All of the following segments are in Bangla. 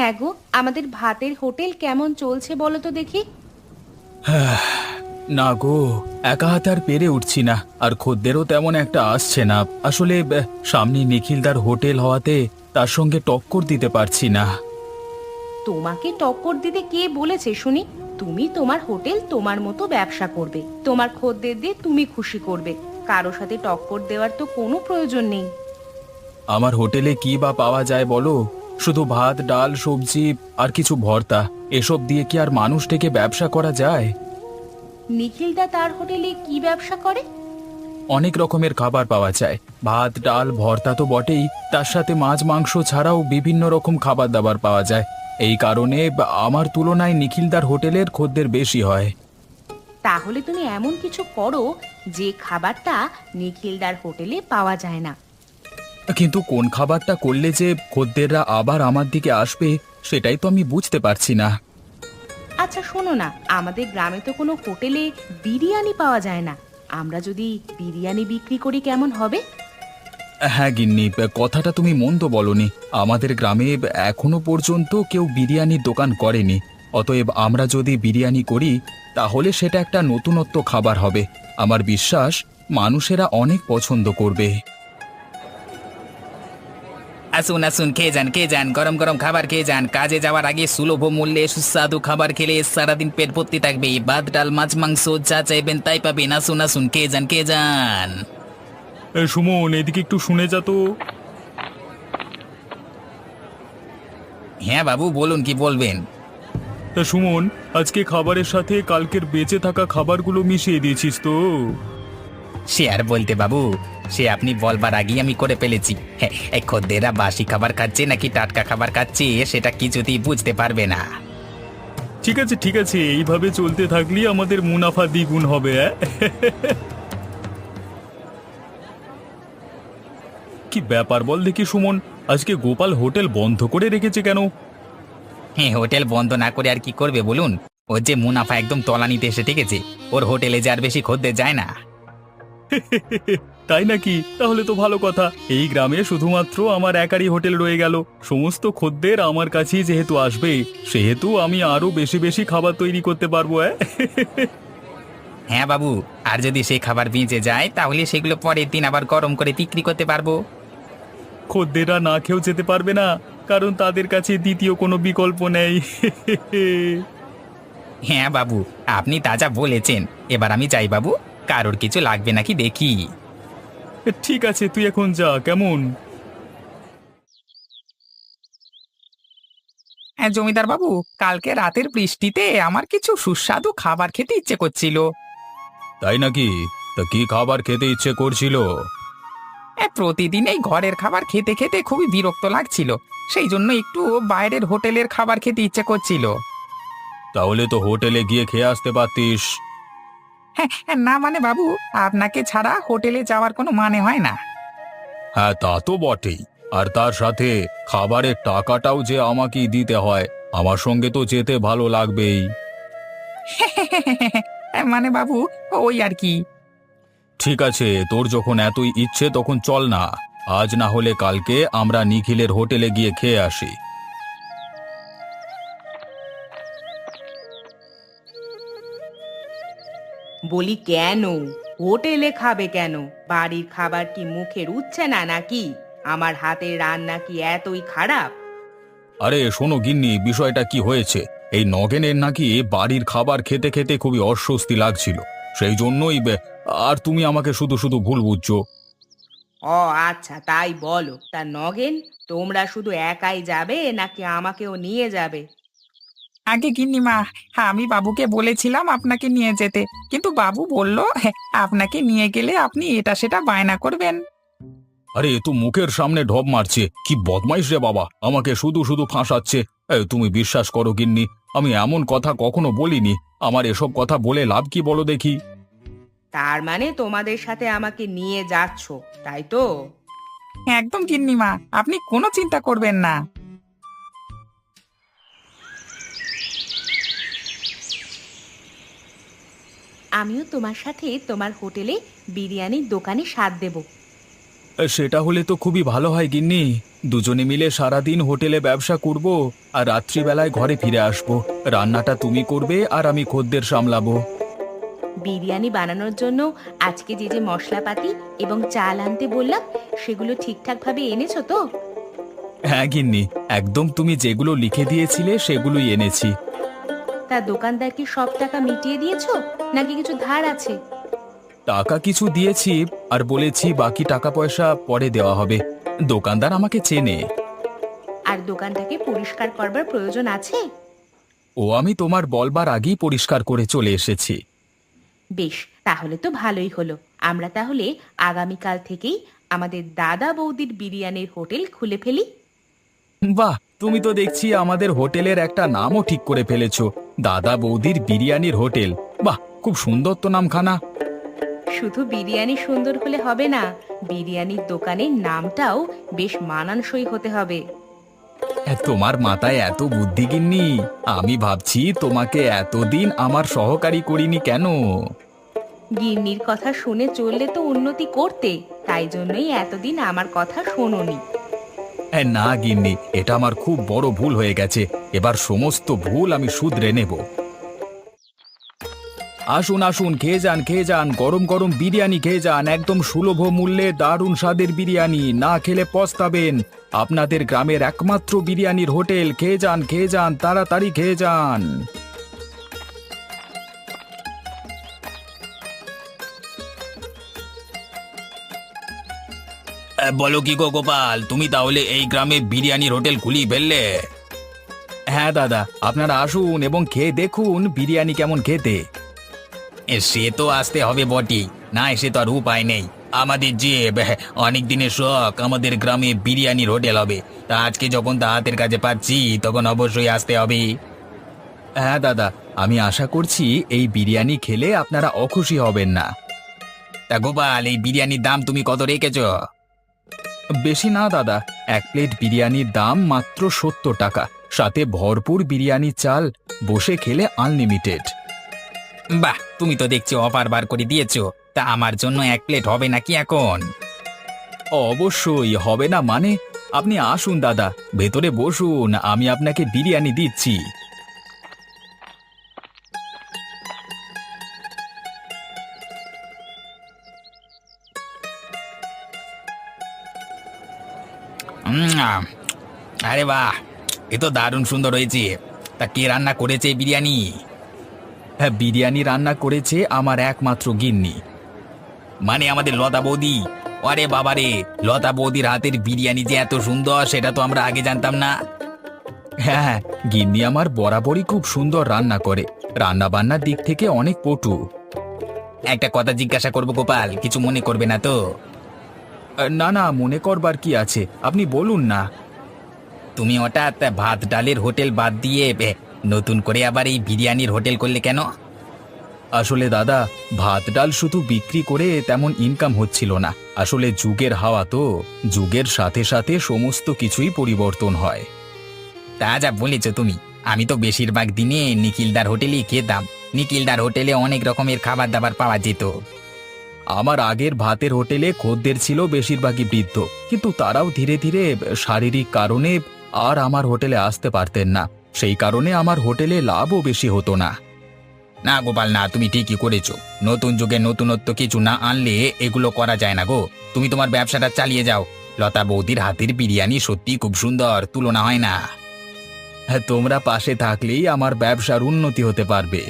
হ্যাঁ গো, আমাদের ভাতের হোটেল কেমন চলছে বলো তো দেখি। না গো, একা হাতে আর পেরে উঠছি না, আর খদ্দেরও তেমন একটা আসছে না। আসলে সামনে নিখিলদার হোটেল হওয়াতে তার সঙ্গে টক্কর দিতে পারছি না। তোমাকে টক্কর দিতে কে বলেছে শুনি? তুমি তোমার হোটেল তোমার মতো ব্যবসা করবে, তোমার খদ্দের দিয়ে তুমি খুশি করবে। কারো সাথে টক্কর দেওয়ার তো কোনো প্রয়োজন নেই। আমার হোটেলে কি বা পাওয়া যায় বলো? শুধু ভাত, ডাল, সবজি আর কিছু ভর্তা। এসব দিয়ে কি আর মানুষ থেকে ব্যবসা করা যায়? নিখিলদা তার হোটেলে কি ব্যবসা করে? অনেক রকমের খাবার পাওয়া যায়। ভাত, ডাল, ভর্তা তো বটেই, তার সাথে মাছ, মাংস ছাড়াও বিভিন্ন রকম খাবার দাবার পাওয়া যায়। এই কারণে আমার তুলনায় নিখিলদার হোটেলের খদ্দের বেশি হয়। তাহলে তুমি এমন কিছু করো যে খাবারটা নিখিলদার হোটেলে পাওয়া যায় না। কিন্তু কোন খাবারটা করলে যে খদ্দেররা আবার আমার দিকে আসবে, সেটাই তো আমি বুঝতে পারছি না। আচ্ছা শোনো না, আমাদের গ্রামে তো কোনো হোটেলে বিরিয়ানি পাওয়া যায় না। আমরা যদি বিরিয়ানি বিক্রি করি কেমন হবে? হ্যাঁ গিন্নি, কথাটা তুমি মন্দ বলনি। আমাদের গ্রামে এখনো পর্যন্ত কেউ বিরিয়ানির দোকান করেনি। অতএব আমরা যদি বিরিয়ানি করি, তাহলে সেটা একটা নতুনত্ব খাবার হবে। আমার বিশ্বাস মানুষেরা অনেক পছন্দ করবে। আসুন আসুন, খেয়ে যান, গরম গরম খাবার খেয়ে যান। কাজে যাওয়ার আগে সুলভ মূল্যে সুস্বাদু খাবার খেলে সারাদিন পেট ভর্তি থাকবে। ভাত, ডাল, মাছ, মাংস যা চাইবেন তাই পাবেন। আসুন আসুন, খেয়ে যান, খেয়ে যান। সুমন, এদিকে একটু শুনে যা তো। হ্যাঁ বাবু, বলুন কি বলবেন। সুমন, আজকে খাবারের সাথে কালকের বেঁচে থাকা খাবারগুলো মিশিয়ে দিয়েছিস তো? সে আর বলতে বাবু, সে আপনি বলবার আগেই আমি করে ফেলেছি। হ্যাঁ, এই খদ্দেররা বাসি খাবার খাচ্ছে নাকি টাটকা খাবার খাচ্ছে সেটা কিছুতেই বুঝতে পারবে না। ঠিক আছে ঠিক আছে, এইভাবে চলতে থাকলে আমাদের মুনাফা দ্বিগুণ হবে। কি ব্যাপার বল দেখি সুমন, আজকে গোপাল হোটেল বন্ধ করে রেখেছে কেন? হ্যাঁ, হোটেল বন্ধ না করে আর কি করবে বলুন? ওর যে মুনাফা একদম তলানিতে এসে ঠেকেছে। ওর হোটেলে যে আর বেশি খদ্দের যায় না। তাই নাকি? তাহলে তো ভালো কথা। এই গ্রামে শুধুমাত্র আমার একারই হোটেল রয়ে গেল। সমস্ত খদ্দের আমার কাছেই যেহেতু আসবে, সেহেতু আমি আরো বেশি বেশি খাবার তৈরি করতে পারবো। হ্যাঁ বাবু, আর যদি সেই খাবার বেঁচে যায় তাহলে সেগুলো পরের দিন আবার গরম করে বিক্রি করতে পারবো। খদ্দেররা না খেয়েও যেতে পারবে না, কারণ তাদের কাছে দ্বিতীয় কোনো বিকল্প নেই। হ্যাঁ বাবু, আপনি তাজা বলেছেন। এবার আমি যাই বাবু, কারোর কিছু লাগবে নাকি দেখি। ঠিক আছে, তুই এখন যা, কেমন? হ্যাঁ জমিদার বাবু, কালকে রাতের বৃষ্টিতে আমার কিছু সুস্বাদু খাবার খেতে ইচ্ছে করছিল। তাই নাকি? তা কি খাবার খেতে ইচ্ছে করছিল? প্রতিদিন এই ঘরের খাবার খেতে খেতে খুবই বিরক্ত লাগছিল। সেই জন্য একটু বাইরের হোটেলের খাবার খেতে ইচ্ছে করছিল। তাহলে তো হোটেলে গিয়ে খেয়ে আসতে পারতিস। হ্যাঁ হ্যাঁ, না মানে বাবু, আপনাকে ছাড়া হোটেলে যাওয়ার কোনো মানে হয় না। হ্যাঁ, তা তো বটেই। আর তার সাথে খাবারের টাকাটাও যে আমাকেই দিতে হয়। আমার সঙ্গে তো যেতে ভালো লাগবেই। মানে বাবু, ওই আর কি। ঠিক আছে, তোর যখন এতই ইচ্ছে তখন চল না। আজ না হলে কালকে আমরা নিখিলের হোটেলে গিয়ে খেয়ে আসি। বলি কেন হোটেলে খাবে কেন? বাড়ির খাবার কি মুখে রুচ্ছে না নাকি? আমার হাতের রান্না কি এতই খারাপ? আরে শোনো গিন্নি, বিষয়টা কি হয়েছে? এই নগেনের নাকি বাড়ির খাবার খেতে খেতে খুবই অস্বস্তি লাগছিল। সেই জন্যই আর তুমি আমাকে শুধু শুধু ভুল বুঝছো। ও আচ্ছা, তাই বলো। তা নগেন, তোমরা শুধু একাই যাবে নাকি আমাকেও নিয়ে যাবে? আগে গিন্নিমা, হ্যাঁ আমি বাবুকে বলেছিলাম আপনাকে নিয়ে যেতে, কিন্তু বাবু বলল হ্যাঁ, আপনাকে নিয়ে গেলে আপনি এটা সেটা বায়না করবেন। আরে এ তো মুখের সামনে ঢপ মারছে, কি বদমাইশ রে বাবা, আমাকে শুধু শুধু ফাঁসাচ্ছে। তুমি বিশ্বাস করো গিন্নি, আমি এমন কথা কখনো বলিনি। আমার এসব কথা বলে লাভ কি বলো দেখি? তার মানে তোমাদের সাথে আমাকে নিয়ে যাচ্ছ, তাই তো? হ্যাঁ, একদম গিন্নিমা, আপনি কোনো চিন্তা করবেন না। আমিও তোমার সাথে তোমার হোটেলে বিরিয়ানির দোকানে স্বাদ দেব। সেটা হলে তো খুবই ভালো হয় গিন্নি। দুজনে মিলে সারাদিন হোটেলে ব্যবসা করব আর রাত্রিবেলায় ঘরে ফিরে আসব। রান্নাটা তুমি করবে আর আমি খদ্দের সামলাবো। বিরিয়ানি বানানোর জন্য আজকে যে যে মশলাপাতি এবং চাল আনতে বললাম সেগুলো ঠিকঠাক ভাবে এনেছো তো? হ্যাঁ গিন্নি, একদম তুমি যেগুলো লিখে দিয়েছিলে সেগুলোই এনেছি। তা দোকানদার কি সব টাকা মিটিয়ে দিয়েছো নাকি কিছু ধার আছে? টাকা কিছু দিয়েছি আর বলেছি বাকি টাকা পয়সা পরে দেওয়া হবে। দোকানদার আমাকে চেনে। আর দোকানটাকে পরিষ্কার করবার প্রয়োজন আছে? ও আমি তোমার বলবার আগেই পরিষ্কার করে চলে এসেছি। বেশ, তাহলে তো ভালোই হলো। আমরা তাহলে আগামীকাল থেকেই আমাদের দাদা বৌদির বিরিয়ানির হোটেল খুলে ফেলি। বাহ, তুমি তো দেখছি আমাদের হোটেলের একটা নামও ঠিক করে ফেলেছো, দাদা বৌদির বিরিয়ানির হোটেল। বাহ, খুব সুন্দর তো নামখানা। শুধু বিরিয়ানি সুন্দর হলে হবে না, বিরিয়ানির দোকানের নামটাও বেশ মানানসই হতে হবে। তোমার মাথায় এত বুদ্ধি গিন্নি, আমি ভাবছি তোমাকে এতদিন আমার সহকারী করিনি কেন। গিন্নির কথা শুনে চললে তো উন্নতি করতে, তাই জন্যই এতদিন আমার কথা শোনোনি। না গিন্নি, এটা আমার খুব বড় ভুল হয়ে গেছে। এবার সমস্ত ভুল আমি শুধরে নেব। আসুন আসুন, খেয়ে যান খেয়ে যান, গরম গরম বিরিয়ানি খেয়ে যান, একদম সুলভ মূল্যে দারুণ স্বাদের বিরিয়ানি, না খেলে পস্তাবেন। আপনাদের গ্রামের একমাত্র বিরিয়ানির হোটেল, খেয়ে যান, তাড়াতাড়ি খেয়ে যান। বলো কি গো গোপাল, তুমি তাহলে এই গ্রামে বিরিয়ানির হোটেল খুলিয়ে ফেললে? হ্যাঁ দাদা, আপনারা আসুন এবং খেয়ে দেখুন বিরিয়ানি কেমন খেতে। সে তো আসতে হবে বটি, না এসে তো আর উপায় নেই। আমাদের যে অনেক দিনের শখ, আমাদের গ্রামে বিরিয়ানির হোটেল হবে, তা আজকে যখন তা হাতের কাছে পাচ্ছি তখন অবশ্যই আসতে হবে। হ্যাঁ দাদা, আমি আশা করছি এই বিরিয়ানি খেলে আপনারা অখুশি হবেন না। তা গোপাল, এই বিরিয়ানির দাম তুমি কত রেখেছ? বেশি না দাদা, এক প্লেট বিরিয়ানির দাম মাত্র 70 টাকা, সাথে ভরপুর বিরিয়ানি চাল, বসে খেলে আনলিমিটেড। বাহ, তুমি তো দেখছি অফার বার করে দিয়েছো। তা আমার জন্য এক প্লেট হবে নাকি এখন? অবশ্যই হবে না মানে? আপনি আসুন দাদা, ভেতরে বসুন, আমি আপনাকে বিরিয়ানি দিচ্ছি। উম, আরে বাহ, এ তো দারুণ সুন্দর হয়েছে। তা কে রান্না করেছে এই বিরিয়ানি? হ্যাঁ, বিরিয়ানি রান্না করেছে আমার একমাত্র গিন্নি। মানে আমাদের লতা বৌদি? আরে বাবারে, লতা বৌদির হাতের বিরিয়ানি যে এত সুন্দর সেটা তো আমরা আগে জানতাম না। হ্যাঁ, গিন্নি আমার বরাবরই খুব সুন্দর রান্না করে, রান্না বান্নার দিক থেকে অনেক পটু। একটা কথা জিজ্ঞাসা করবো গোপাল, কিছু মনে করবে না তো? না না, মনে করবার কি আছে, আপনি বলুন না। তুমি হঠাৎ ভাত ডালের হোটেল বাদ দিয়ে নতুন করে আবার এই বিরিয়ানির হোটেল করলে কেন? আসলে দাদা, ভাত ডাল শুধু বিক্রি করে তেমন ইনকাম হচ্ছিল না। আসলে যুগের হাওয়া তো, যুগের সাথে সাথে সমস্ত কিছুই পরিবর্তন হয়। তা যা বলেছ তুমি, আমি তো বেশিরভাগ দিনে নিখিলদার হোটেলেই খেতাম। নিখিলদার হোটেলে অনেক রকমের খাবার দাবার পাওয়া যেত। আমার আগের ভাতের হোটেলে খদ্দের ছিল বেশিরভাগই বৃদ্ধ, কিন্তু তারাও ধীরে ধীরে শারীরিক কারণে আর আমার হোটেলে আসতে পারতেন না। সেই কারণে আমার হোটেলে লাভও বেশি হতো না। না গোপাল না, তুমি ঠিকই করেছো। নতুন যুগে নতুনত্ব কিছু না আনলে এগুলো করা যায় না গো। তুমি তোমার ব্যবসাটা চালিয়ে যাও। লতা বৌদির হাতের বিরিয়ানি সত্যি খুব সুন্দর, তুলনা হয় না। হ্যাঁ, তোমরা পাশে থাকলেই আমার ব্যবসার উন্নতি হতে পারবে।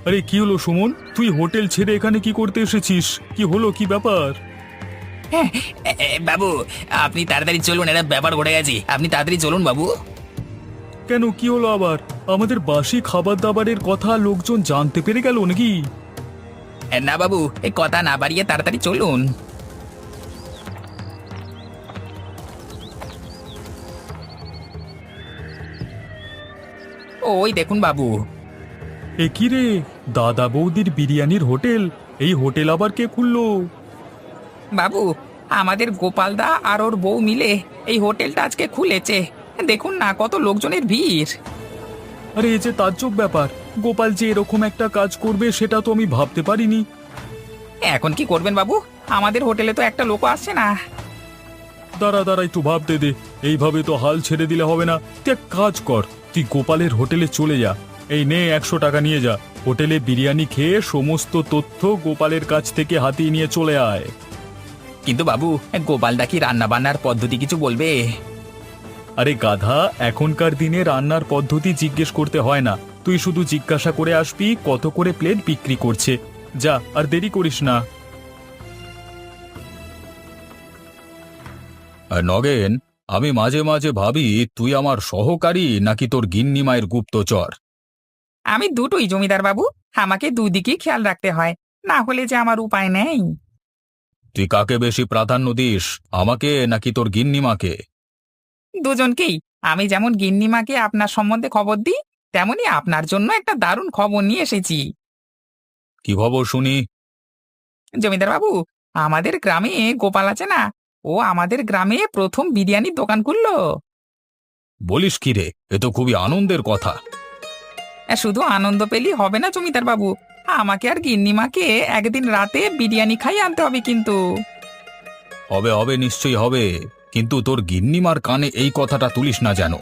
আরে কি হলো সুমন, তুই হোটেল ছেড়ে এখানে কি করতে এসেছিস? কি হলো, কি ব্যাপার? বাবু, আপনি তাড়াতাড়ি চলুন, একটা ব্যাপার ঘটে গেছে। আপনি তাড়াতাড়ি চলুন বাবু। কেন, কি হলো আবার? আমাদের বাসি খাবার দাবারের কথা লোকজন জানতে পেরে গেল নাকি? না বাবু, এই কথা না বাড়িয়ে তাড়াতাড়ি চলুন। ওই দেখুন বাবু। এ কি রে, দাদা বৌদির বিরিয়ানির হোটেল? এই হোটেল আবার কে খুললো? বাবু, আমাদের গোপালদা আর ওর বউ মিলে এই হোটেলটা আজকে খুলেছে। দেখুন না কত লোকজনের ভিড়। আরে এ যে তাজ্জব ব্যাপার, গোপাল যে এরকম একটা কাজ করবে সেটা তো আমি ভাবতে পারিনি। এখন কি করবেন বাবু? আমাদের হোটেলে তো একটা লোকও আসছে না। দাঁড়া দাঁড়া, একটু ভাবতে দে। এইভাবে তো হাল ছেড়ে দিলে হবে না। তুই এক কাজ কর, তুই গোপালের হোটেলে চলে যা। এই নে 100 টাকা নিয়ে যা। হোটেলে বিরিয়ানি খেয়ে সমস্ত তথ্য গোপালের কাছ থেকে হাতিয়ে নিয়ে চলে আয়। কিন্তু বাবু, গোপালদা কি রান্না বান্নার পদ্ধতি কিছু বলবে? আরে গাধা, এখনকার দিনে রান্নার পদ্ধতি জিজ্ঞেস করতে হয় না। তুই শুধু জিজ্ঞাসা করে আসবি কত করে প্লেট বিক্রি করছে। যা, আর দেরি করিস না। নগেন, আমি মাঝে মাঝে ভাবি তুই আমার সহকারী নাকি তোর গিন্নিমায়ের গুপ্তচর। আমি দুটোই জমিদার বাবু, আমাকে দুদিকেই খেয়াল রাখতে হয়, না হলে যে আমার উপায় নেই। তুই কাকে বেশি প্রাধান্য দিস, আমাকে নাকি তোর গিন্নিমাকে? দুজনকেই। আমি যেমন গিন্নিমাকে আপনার সম্বন্ধে খবর দিই, তেমনি আপনার জন্য একটা দারুণ খবর নিয়ে এসেছি। কি খবর শুনি? জমিদার বাবু, আমাদের গ্রামে গোপাল আছে না, ও আমাদের গ্রামে প্রথম বিরিয়ানির দোকান খুললো। বলিস কি রে, এ তো খুবই আনন্দের কথা। শুধু আনন্দ পেলেই হবে না জমিদার বাবু, আমাকে আর গিন্নিমাকে একদিন রাতে বিরিয়ানি খাইয়ে আনতে হবে কিন্তু। হবে হবে, নিশ্চয়ই হবে, কিন্তু তোর গিন্নিমার কানে এই কথাটা তুলিস না যেন।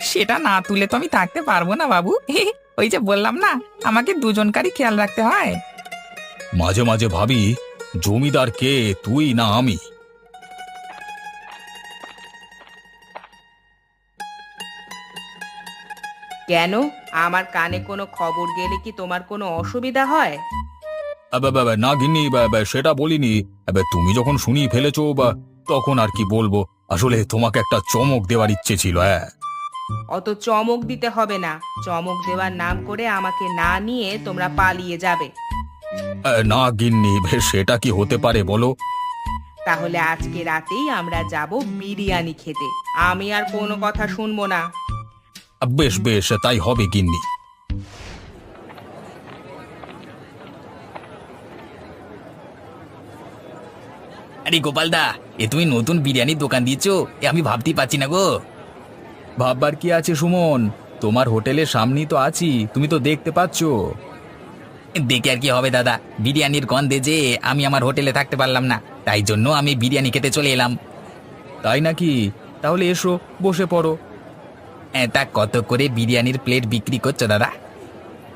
সেটা না তুলে তো আমি থাকতে পারবো না বাবু। ওই যে বললাম না, আমাকে দুজনকারই খেয়াল রাখতে হয়। মাঝে মাঝে ভাবি জমিদার কে, তুই না আমি? কেন, আমার কানে কোনো খবর গেলে কি তোমার কোনো অসুবিধা হয়? না গিন্নি, সেটা বলিনি। তুমি যখন শুনিয়ে ফেলেছো তখন আর কি বলবো। আসলে তোমাকে একটা চমক দেওয়ার ইচ্ছে ছিল। হ্যাঁ, অত চমক দিতে হবে না। চমক দেওয়ার নাম করে আমাকে না নিয়ে তোমরা পালিয়ে যাবে। না গিন্নি, সেটা কি হতে পারে বলো? তাহলে আজকে রাতেই আমরা যাব বিরিয়ানি খেতে। আমি আর কোনো কথা শুনবো না। বেশ বেশ, তাই হবে গিন্নি। আরে গোপালদা, এ তুমি নতুন বিরিয়ানির দোকান দিয়েছো, এ আমি ভাবতেই পারছি না গো। ভাববার কি আছে সুমন, তোমার হোটেলের সামনেই তো আছি, তুমি তো দেখতে পাচ্ছ। দেখে আর কি হবে দাদা, বিরিয়ানির গন্ধে যে আমি আমার হোটেলে থাকতে পারলাম না, তাই জন্য আমি বিরিয়ানি খেতে চলে এলাম। তাই নাকি? তাহলে এসো, বসে পড়ো। তা কত করে বিরিয়ানির প্লেট বিক্রি করছো দাদা?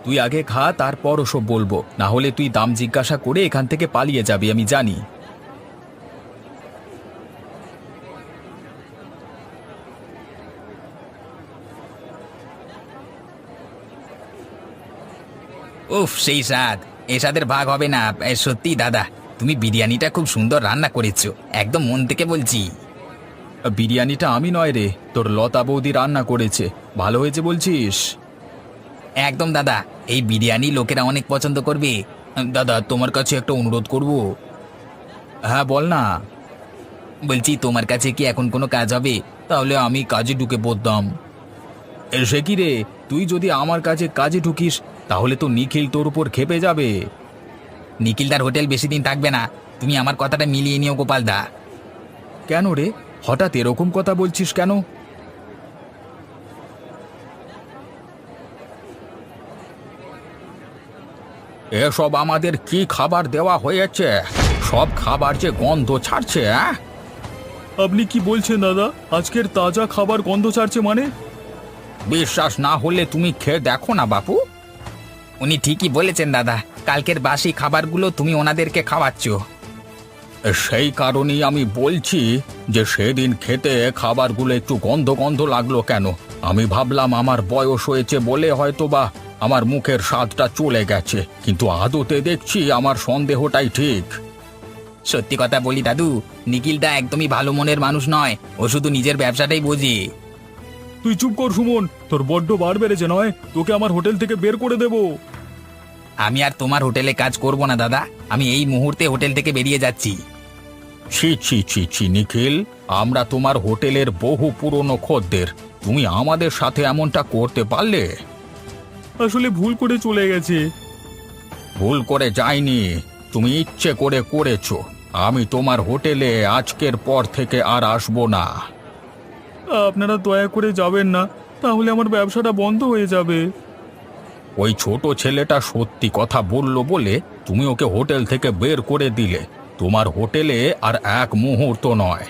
তুই আগে খা, তারপর ওসব বলবো, না হলে তুই দাম জিজ্ঞাসা করে এখান থেকে পালিয়ে যাবি, আমি জানি। উফ, সেই স্বাদ, এ স্বাদের ভাগ হবে না। সত্যি দাদা, তুমি বিরিয়ানিটা খুব সুন্দর রান্না করেছো, একদম মন থেকে বলছি। বিরিয়ানিটা আমি নয় রে, তোর লতা বৌদি রান্না করেছে। ভালো হয়েছে বলছিস? একদম দাদা, এই বিরিয়ানি লোকেরা অনেক পছন্দ করবে। দাদা, তোমার কাছে একটা অনুরোধ করব। হ্যাঁ বল না। বলছি, তোমার কাছে কি এখন কোনো কাজ হবে? তাহলে আমি কাজে ঢুকে পড়তাম। সে কি রে, তুই যদি আমার কাছে কাজে ঢুকিস তাহলে তো নিখিল তোর উপর খেপে যাবে। নিখিলদার হোটেল বেশি দিন থাকবে না, তুমি আমার কথাটা মিলিয়ে নিও গোপালদা। কেন রে, হঠাৎ এরকম কথা বলছিস কেন? এসব আমাদের কি খাবার দেওয়া হয়েছে? সব খাবার যে গন্ধ ছাড়ছে। আপনি কি বলছেন দাদা? আজকের তাজা খাবার গন্ধ ছাড়ছে মানে? বিশ্বাস না হলে তুমি খেয়ে দেখো না বাপু। উনি ঠিকই বলেছেন দাদা, কালকের বাসি খাবারগুলো তুমি ওনাদেরকে খাওয়াচ্ছ। সেই কারণেই আমি বলছি যে সেদিন খেতে খাবারগুলো একটু গন্ধ গন্ধ লাগলো কেন। আমি ভাবলাম আমার বয়স হয়েছে বলে হয়তোবা আমার মুখের স্বাদটা চলে গেছে, কিন্তু আদতে দেখছি আমার সন্দেহটাই ঠিক। সত্যি কথা বলি দাদু, নিখিলদা একদমই ভালো মনের মানুষ নয়, ও শুধু নিজের ব্যবসাটাই বোঝে। তুই চুপ কর সুমন, তোর বড্ড বার বেড়েছে নয়? তোকে আমার হোটেল থেকে বের করে দেবো। আমি আর তোমার হোটেলে কাজ করব না দাদা, আমি এই মুহূর্তে হোটেল থেকে বেরিয়ে যাচ্ছি। ছি ছি ছি ছি নিখিল, আমরা তোমার হোটেলের বহু পুরনো খদ্দের, তুমি আমাদের সাথে এমনটা করতে পারলে? আসলে ভুল করে চলে গেছে। ভুল করে যায়নি, তুমি ইচ্ছে করে করেছো। আমি তোমার হোটেলে আজকের পর থেকে আর আসবো না। আপনারা দয়া করে যাবেন না, তাহলে আমার ব্যবসাটা বন্ধ হয়ে যাবে। ওই ছোট ছেলেটা সত্যি কথা বলল বলে তুমি ওকে হোটেল থেকে বের করে দিলে। তোমার হোটেলে আর এক মুহূর্ত নয়।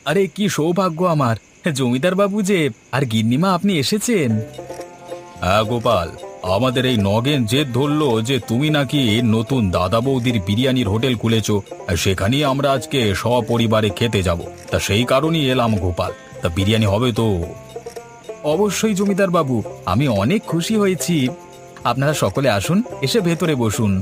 আরে কি সৌভাগ্য আমার, জমিদার বাবু যে আর গিন্নিমা আপনি এসেছেন। হ্যাঁ গোপাল, আমাদের এই নগেন জেদ ধরলো যে তুমি নাকি নতুন দাদা বৌদির বিরিয়ানির হোটেল খুলেছো, আর সেখানেই আমরা আজকে সপরিবারে খেতে যাব। তা সেই কারণেই এলাম গোপাল। তা বিরিয়ানি হবে তো? অবশ্যই জমিদার বাবু, আমি অনেক খুশি হয়েছি। আপনারা সকলে আসুন, এসে ভেতরে বসুন।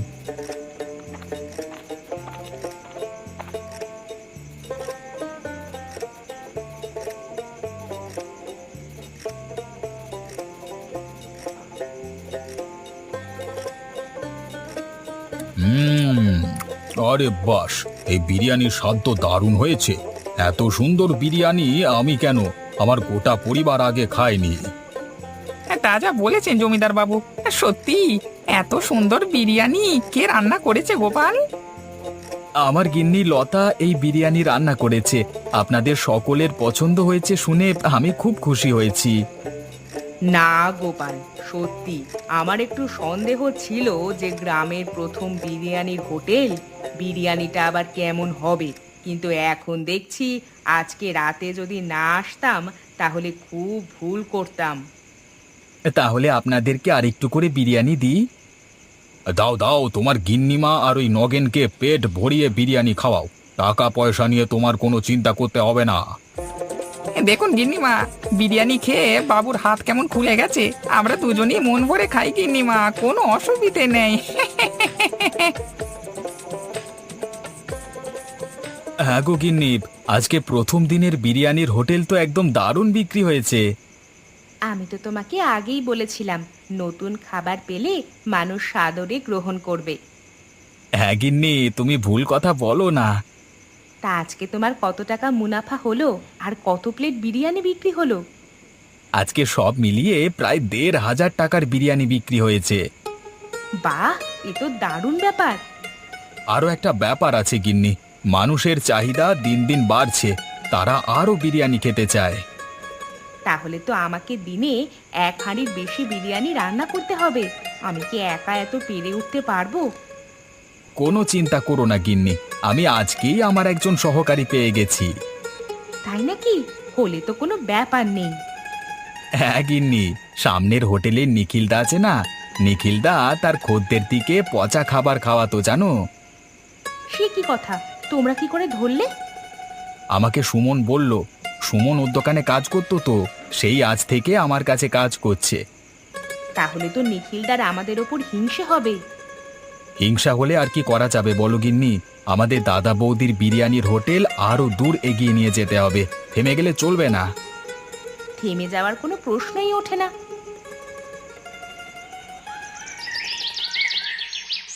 আরে বাস, এই বিরিয়ানির স্বাদ তো দারুণ হয়েছে। এত সুন্দর বিরিয়ানি আমি কেন, আমার গোটা পরিবার আগে খায়নি। তা যা বলেছেন জমিদার বাবু, সত্যি এত সুন্দর বিরিয়ানি কে রান্না করেছে গোপাল? আমার গিন্নি লতা এই বিরিয়ানি রান্না করেছে। আপনাদের সকলের পছন্দ হয়েছে শুনে আমি খুব খুশি হয়েছি। না গোপাল, সত্যি আমার একটু সন্দেহ ছিল যে গ্রামের প্রথম বিরিয়ানির হোটেল, বিরিয়ানিটা আবার কেমন হবে। কিন্তু এখন দেখছি আজকে রাতে যদি না আসতাম তাহলে খুব ভুল করতাম। তাহলে আপনাদেরকে আরেকটু করে বিরিয়ানি দিই। দাও দাও, তোমার গিন্নিমা আর ওই নগেনকে পেট ভরিয়ে বিরিয়ানি খাওয়াও। টাকা পয়সা নিয়ে তোমার কোনো চিন্তা করতে হবে না। দেখুন গিন্নিমা, বিরিয়ানি খেয়ে বাবুর হাত কেমন খুলে গেছে। আমরা দুজনেই মন ভরে খাই গিন্নিমা, কোনো অসুবিধে নেই। হ্যাঁ গো গিন্নি, আজকে প্রথম দিনের বিরিয়ানির হোটেল তো একদম দারুণ বিক্রি হয়েছে। আমি তো তোমাকে আগেই বলেছিলাম, নতুন খাবার পেলে মানুষ সাদরে গ্রহণ করবে। হ্যাঁ গিন্নি, তুমি ভুল কথা বলো না। তা আজকে তোমার কত টাকা মুনাফা হলো আর কত প্লেট বিরিয়ানি বিক্রি হলো? আজকে সব মিলিয়ে প্রায় ১,৫০০ টাকার বিরিয়ানি বিক্রি হয়েছে। বাহ, এ তো দারুণ ব্যাপার। আরও একটা ব্যাপার আছে গিন্নি, মানুষের চাহিদা দিন দিন বাড়ছে, তারা আরও বিরিয়ানি খেতে চায়। তাহলে তো আমাকে দিনে 1 হাঁড়ির বেশি বিরিয়ানি রান্না করতে হবে। আমি কি একা এত পেরে উঠতে পারবো? কোনো চিন্তা করো না গিন্নি, আমি আজকেই আমার একজন সহকারী পেয়ে গেছি। তাই নাকি? হলে তো কোনো ব্যাপার নেই। হ্যাঁ গিন্নি, সামনের হোটেলে নিখিলদা আছে না, নিখিলদা তার খদ্দের দিকে পচা খাবার খাওয়াতো জানো। সে কি কথা, তোমরা কি করে ধরলে? আমাকে সুমন বলল, সুমন ওর দোকানে কাজ করতো তো, সেই আজ থেকে আমার কাছে কাজ করছে। তাহলে তো নিখিলদার আমাদের ওপর হিংসে হবে। হিংসা হলে আর কি করা যাবে বলো গিন্নি, আমাদের দাদা বৌদির বিরিয়ানির হোটেল আরো দূর এগিয়ে নিয়ে যেতে হবে, থেমে গেলে চলবে না। থেমে যাওয়ার কোনো প্রশ্নই ওঠে না।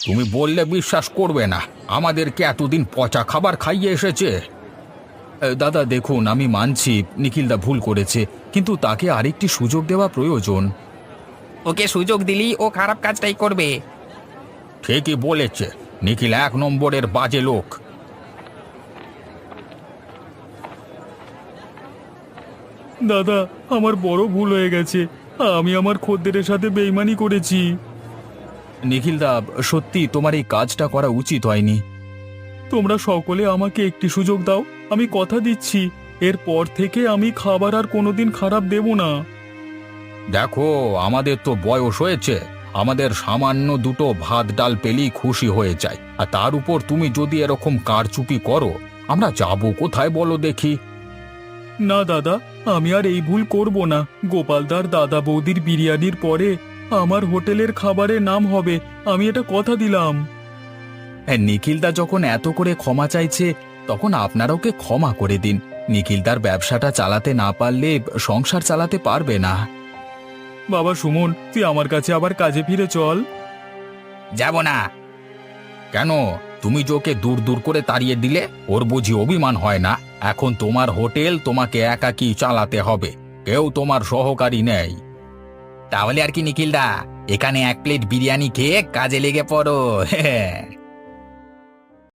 তুমি বললে বিশ্বাস করবে না, আমাদেরকে এতদিন পচা খাবার খাইয়ে এসেছে। দাদা দেখুন, আমি মানছি নিখিলদা ভুল করেছে, কিন্তু তাকে আরেকটি সুযোগ দেওয়া প্রয়োজন। ওকে সুযোগ দিলি ও খারাপ কাজটাই করবে। ঠিকই বলেছে, নিখিল ১ নম্বরের বাজে লোক। দাদা, আমার বড় ভুল হয়ে গেছে। আমি আমার খদ্দেরের সাথে বেইমানি করেছি। নিখিলদা, সত্যি তোমার এই কাজটা করা উচিত হয়নি। তোমরা সকলে আমাকে একটি সুযোগ দাও, আমি কথা দিচ্ছি এরপর থেকে আমি খাবার আর কোনোদিন খারাপ দেব না। দেখো, আমাদের তো বয়স হয়েছে, আমাদের সামান্য দুটো ভাত ডাল পেলেই খুশি হয়ে যায়, আর তার উপর তুমি যদি এরকম কারচুপি করো, আমরা যাব কোথায় বলো দেখি। না দাদা, আমি আর এই ভুল করব না। গোপালদার দাদা বৌদির বিরিয়ানির পরে আমার হোটেলের খাবারের নাম হবে, আমি এটা কথা দিলাম। হ্যাঁ, নিখিলদা যখন এত করে ক্ষমা চাইছে, তখন আপনারা ওকে ক্ষমা করে দিন। নিখিলদার ব্যবসাটা চালাতে না পারলে সংসার চালাতে পারবে না। বাবা সুমন, তুই আমার কাছে আবার কাজে ফিরে চল। যাব না। কেন, তুমি যে ওকে দূর দূর করে তাড়িয়ে দিলে, ওর বুঝি অভিমান হয় না? এখন তোমার হোটেল তোমাকে একাকী চালাতে হবে, কেউ তোমার সহকারী নেই। তাহলে আর কি নিখিলদা, এখানে 1 প্লেট বিরিয়ানি খেয়ে কাজে লেগে পড়ো।